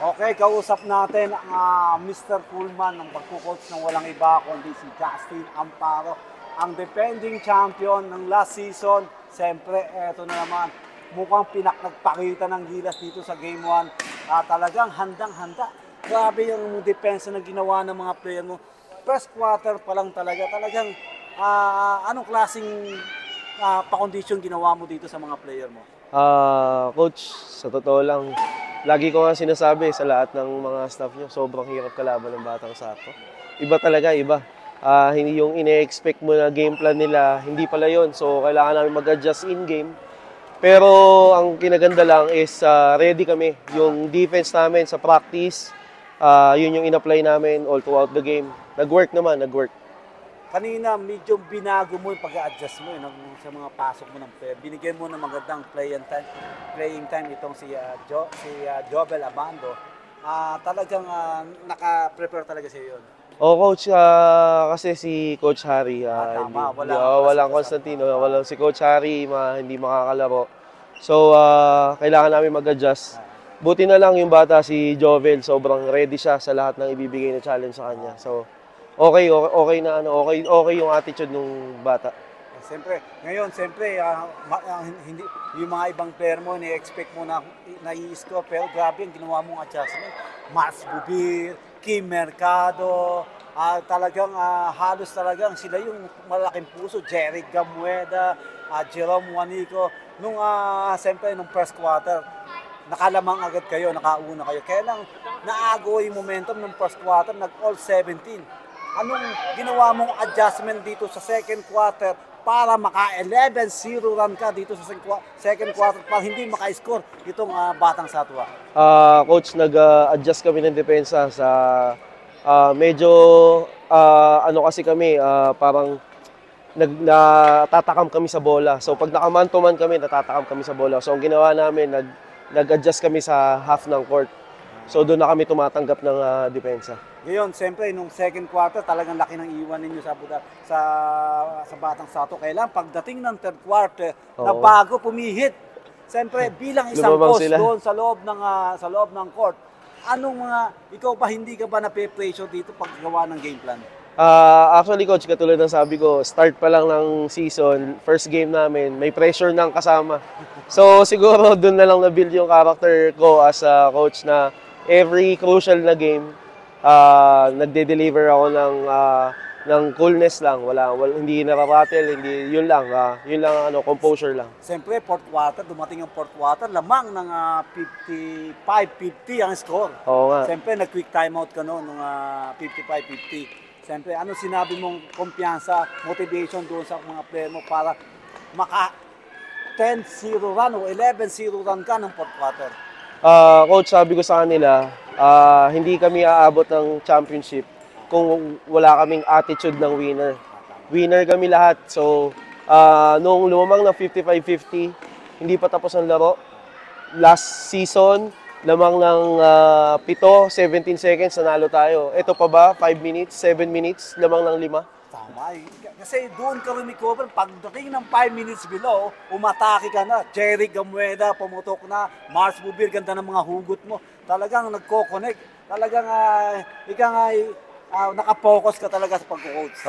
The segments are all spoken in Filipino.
Okay, kausap natin ang Mr. Coolman ng pagkukoach ng walang iba kundi si Justin Amparo, ang defending champion ng last season. Siyempre, eto na naman, mukhang nagpakita ng gilas dito sa Game 1. Talagang handang-handa. Grabe yung depensa na ginawa ng mga player mo. First quarter pa lang talagang anong klaseng pa-condition ginawa mo dito sa mga player mo? Coach, sa totoo lang, lagi ko nga sinasabi sa lahat ng mga staff nyo, sobrang hirap kalaban ng Batang Sato. Iba talaga, iba. Hindi yung ine-expect mo na game plan nila, hindi pala yon. So, kailangan namin mag-adjust in-game. Pero ang kinaganda lang is ready kami. Yung defense namin sa practice, yun yung in-apply namin all throughout the game. Nag-work naman, nag-work. Kanina, medyo binago mo yung pag-adjust mo sa mga pasok mo ng player. Binigyan mo ng magandang playing time itong si Jovel Abando. Talagang naka-prepare talaga siya yun. Coach, kasi si Coach Harry, Tama, walang Constantino, walang si Coach Harry, hindi makakalaro. So, kailangan namin mag-adjust. Buti na lang yung bata, si Jovel, sobrang ready siya sa lahat ng ibibigay na challenge sa kanya. So, okay na okay yung attitude ng bata. Siyempre, ngayon, hindi, yung mga ibang player mo, ni-expect mo na i-score, pero grabe yung ginawa mong adjustment. Mars Bubir, Kim Mercado, halos talagang sila yung malaking puso. Jeric Gamueda, Jerome Juanico. Siyempre, nung first quarter, nakalamang agad kayo, nakauna kayo. Kaya lang, naago yung momentum ng first quarter, nag-all 17. Anong ginawa mong adjustment dito sa second quarter para maka-11-0 run ka dito sa second quarter para hindi maka-score itong Batang Satwa? Coach, nag-adjust kami ng depensa sa medyo kasi kami parang natatakam kami sa bola. So pag nakaman to man kami, natatakam kami sa bola. So ang ginawa namin, nag-adjust kami sa half ng court. So doon na kami tumatanggap ng depensa. Ngayon, siyempre, nung second quarter, talagang laki ng iwan ninyo sa Batang Sato. Kailan, pagdating ng third quarter, na bago pumihit. Siyempre, bilang isang coach doon sa loob ng court, ikaw ba, hindi ka ba nape-pressure dito paggawa ng game plan? Actually, Coach, katulad ng sabi ko, start pa lang ng season, first game namin, may pressure ng kasama. So, siguro doon na lang na-build yung character ko as a coach na every crucial na game, nagde-deliver ako ng coolness lang, hindi nararattle, yun lang composure lang. Siyempre, dumating ang fourth quarter, lamang ng 55-50 ang score. Oo nga. Siyempre, nag-quick timeout ka noon ng 55-50. Siyempre, ano sinabi mong kumpiyansa, motivation doon sa mga player mo para maka 10-0 run o 11-0 run ka ng fourth quarter? Coach, sabi ko sa kanila, hindi kami aabot ng championship kung wala kaming attitude ng winner. Winner kami lahat. So, nung lumamang ng 55-50, hindi pa tapos ang laro. Last season, lamang ng 17 seconds, nanalo tayo. Ito pa ba, 5 minutes, 7 minutes, lamang ng 5. Tama. Kasi doon ka recover. Pagdating ng 5 minutes below, umatake ka na. Jeric Gamueda, pumutok na. Mars Bubir, ganda ng mga hugot mo. Talagang nagko-connect. Talagang nakapokus ka talaga sa pag-coach.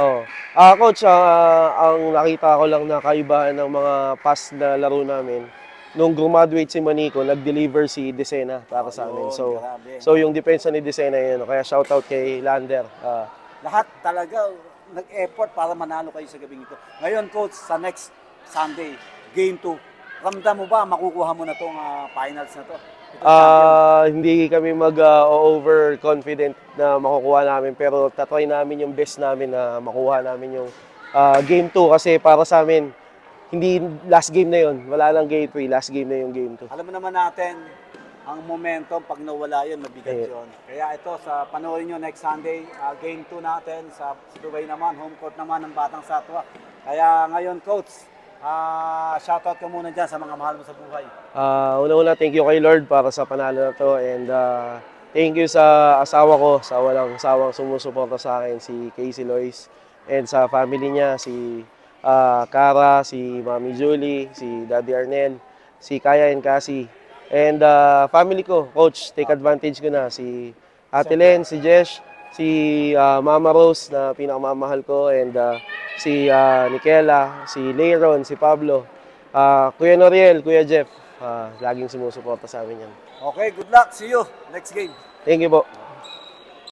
Coach, ang nakita ko lang na kaibahan ng mga past na laro namin, nung graduate si Manico, nag-deliver si Desena para sa amin. So yung depensa ni Desena yun. Kaya shoutout kay Lander. Lahat talaga nag-effort para manalo kayo sa gabing ito. Ngayon, Coach, sa next Sunday, Game 2, ramdam mo ba makukuha mo na itong finals na to? Hindi kami mag-overconfident na makukuha namin, pero tatry namin yung best namin na makuha namin yung Game 2 kasi para sa amin, hindi last game na yun. Wala lang Game 3, last game na yung Game 2. Alam mo naman natin, ang momentum, pag nawala yun, mabigat yun. Kaya ito, panoorin nyo next Sunday, Game 2 natin, sa Dubai naman, home court naman ng Batang Satwa. Kaya ngayon, Coach, shoutout ka muna dyan sa mga mahal mo sa buhay. Una-una, thank you kay Lord para sa panalo na to. And thank you sa asawa ko, sa walang sawang sumusuporta sa akin, si Casey Lois. And sa family niya, si Cara, si Mami Julie, si Daddy Arnel, si Kaya and Cassie, And family ko, coach, take advantage ko na. Si Ate Len, si Jesh, si Mama Rose na pinakamamahal ko, and si Nikela, si Leiron, si Pablo, Kuya Noriel, Kuya Jeff, laging sumusuporta sa amin yan. Okay, good luck. See you next game. Thank you po.